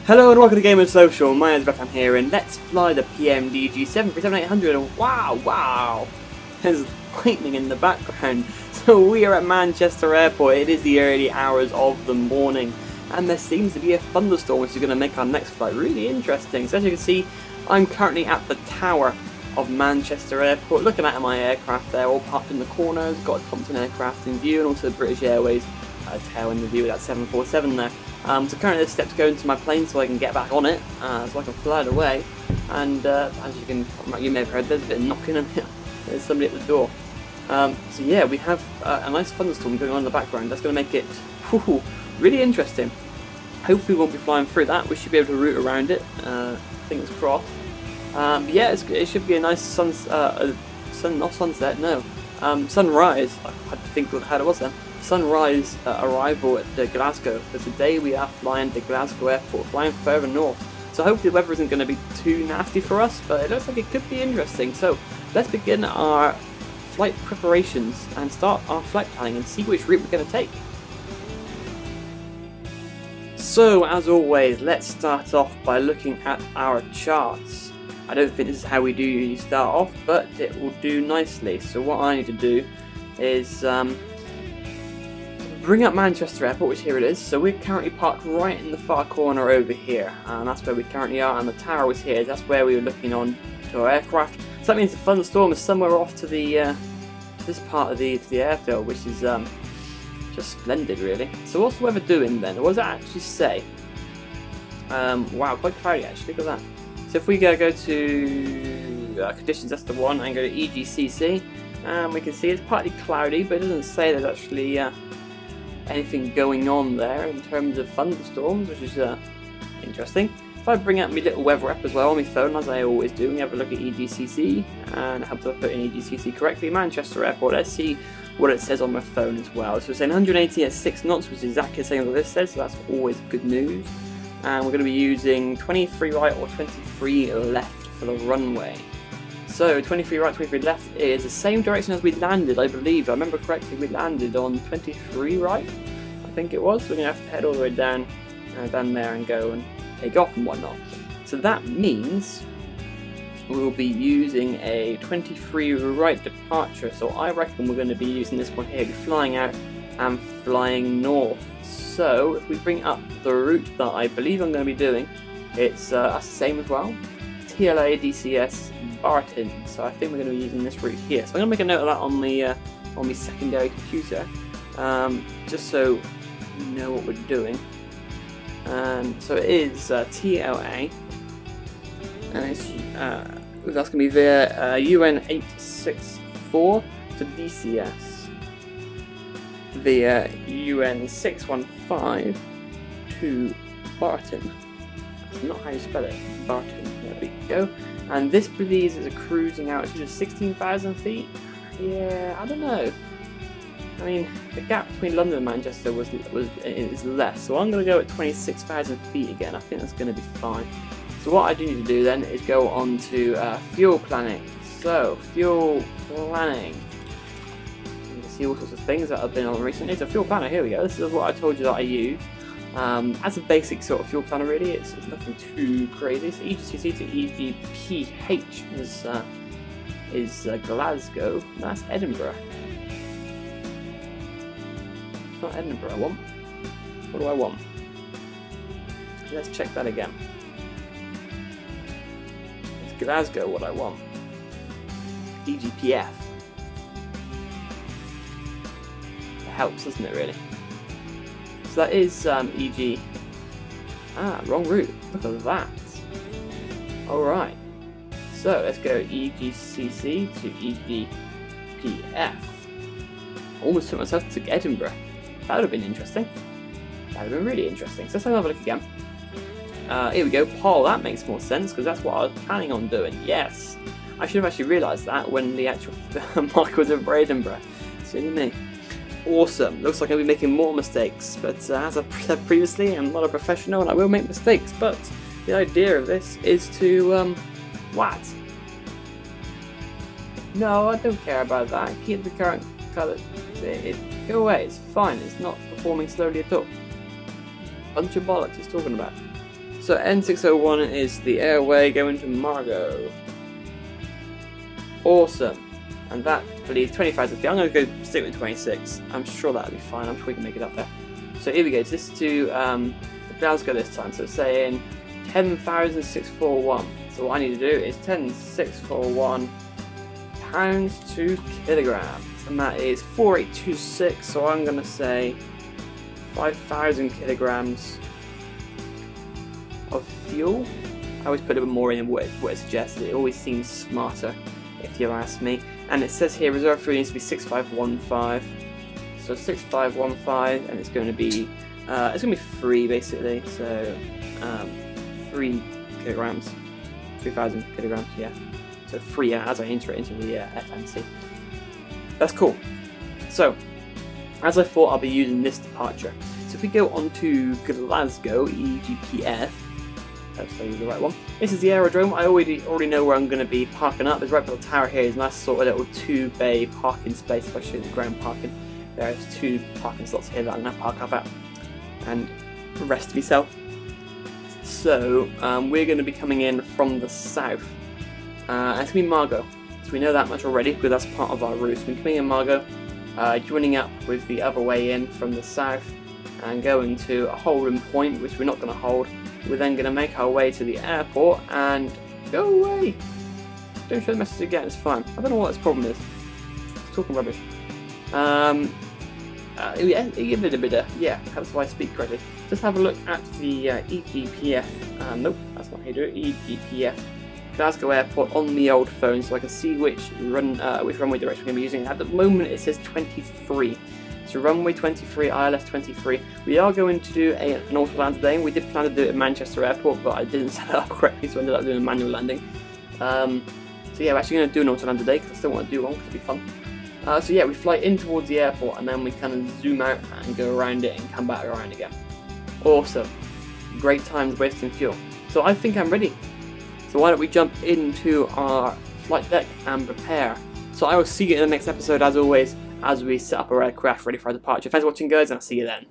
Hello and welcome to Gamer Social. My name is Bethan here, and let's fly the PMDG 737-800. And wow, there's lightning in the background. So we are at Manchester Airport. It is the early hours of the morning, and there seems to be a thunderstorm which is going to make our next flight really interesting. So as you can see, I'm currently at the tower of Manchester Airport, looking at my aircraft there, all parked in the corners. Got Thompson aircraft in view, and also British Airways tail in the view with that 747 there. So currently there's steps going to my plane so I can get back on it, so I can fly it away. And as you may have heard, there's a bit of knocking and there's somebody at the door. So yeah, we have a nice thunderstorm going on in the background. That's going to make it really interesting. Hopefully we won't be flying through that. We should be able to route around it. Fingers crossed. But yeah, it should be a nice sunrise. I had to think how it was then. Sunrise arrival at Glasgow. For today we are flying to Glasgow Airport, flying further north. So hopefully the weather isn't going to be too nasty for us, but it looks like it could be interesting. So let's begin our flight preparations and start our flight planning and see which route we're going to take. So as always, let's start off by looking at our charts. I don't think this is how we do usually start off, but it will do nicely. So what I need to do is bring up Manchester Airport, which here it is. So we're currently parked right in the far corner over here, and that's where we currently are, and the tower is here. That's where we were looking on to our aircraft. So that means the thunderstorm is somewhere off to the this part of the airfield, which is just splendid really. So what's the weather doing then? What does that actually say? Wow, quite cloudy actually, look at that. So if we go to conditions, that's the one, and go to EGCC, we can see it's partly cloudy, but it doesn't say there's actually anything going on there in terms of thunderstorms, which is interesting. If I bring out my little weather app as well on my phone, as I always do, we have a look at EGCC, and I have to put in EGCC correctly. Manchester Airport, let's see what it says on my phone as well. So it's saying 180 at 6 knots, which is exactly the same as what this says, so that's always good news. And we're going to be using 23 right or 23 left for the runway. So 23 right, 23 left is the same direction as we landed, I believe. I remember correctly, we landed on 23 right, I think it was. So we're going to have to head all the way down there and go and take off and whatnot. So that means we'll be using a 23 right departure. So I reckon we're going to be using this one here, flying out and flying north. So if we bring up the route that I believe I'm going to be doing, it's the same as well. TLA DCS Barton, so I think we're going to be using this route here. So I'm going to make a note of that on my secondary computer, just so we know what we're doing. So it is TLA, and it's that's going to be via UN 864 to DCS via UN 615 to Barton. That's not how you spell it, Barton. There we go. And this believes is a cruising altitude of 16,000 feet. Yeah, I don't know. I mean, the gap between London and Manchester is less, so I'm going to go at 26,000 feet again. I think that's going to be fine. So what I do need to do then is go on to fuel planning. So fuel planning. You can see all sorts of things that I've been on recently. So fuel planner, here we go. This is what I told you that I use. As a basic sort of fuel planner really, it's nothing too crazy. So EGCC to EGPH is Glasgow. That's Edinburgh. It's not Edinburgh I want. What do I want? Let's check that again. It's Glasgow what I want. EGPF. It helps, doesn't it really? So that is EG. Wrong route. Look at that. Alright. So let's go EGCC to EGPF. Almost took myself to Edinburgh. That would have been interesting. That would have been really interesting. So let's have a look again. Here we go. Paul, that makes more sense because that's what I was planning on doing. Yes. I should have actually realised that when the actual mark was over Edinburgh. Silly me. Awesome. Looks like I'll be making more mistakes, but as I've said previously, I'm not a professional and I will make mistakes, but the idea of this is to, what? No, I don't care about that. Keep the current colour. Go away, it's fine, it's not performing slowly at all. Bunch of bollocks it's talking about. So N601 is the airway going to Margot. Awesome. And that, I believe, 20,000 feet. I'm going to go stick with 26. I'm sure that'll be fine. I'm sure we can make it up there. So here we go. This is to Glasgow this time. So it's saying 10,641. So what I need to do is 10,641 pounds to kilograms. And that is 4826. So I'm going to say 5,000 kilograms of fuel. I always put a bit more in what it suggests. It always seems smarter, if you ask me. And it says here reserve fuel needs to be 6515. So 6515, and it's going to be free basically. So 3 kilograms, 3,000 kilograms. Yeah. So free as I enter it into the FMC. That's cool. So as I thought, I'll be using this departure. So if we go on to Glasgow, EGPF. That's the right one. This is the aerodrome. I already know where I'm going to be parking up. There's right by the tower here. There's a nice sort of little 2-bay parking space, especially the ground parking. There's 2 parking slots here that I'm going to park up at and rest myself. So we're going to be coming in from the south. And it's going to be Margot. So we know that much already because that's part of our route. So we're coming in Margot, joining up with the other way in from the south and going to a holding point, which we're not going to hold. We're then going to make our way to the airport and go away. Don't show the message again, it's fine. I don't know what this problem is. It's talking rubbish. Yeah, that's why I speak correctly. Just have a look at the EGPF. Nope, that's not how you do it. EGPF Glasgow Airport on the old phone, so I can see which runway direction we're going to be using. At the moment, it says 23. So runway 23, ILS 23. We are going to do an auto land today. We did plan to do it at Manchester Airport, but I didn't set it up correctly, so I ended up doing a manual landing. So yeah, we're actually going to do an auto land today because I still want to do one because it'll be fun. So yeah, we fly in towards the airport and then we kind of zoom out and go around it and come back around again. Awesome. Great times wasting fuel. So I think I'm ready. So why don't we jump into our flight deck and prepare. So I will see you in the next episode as always, as we set up our aircraft ready for our departure. Thanks for watching guys, and I'll see you then.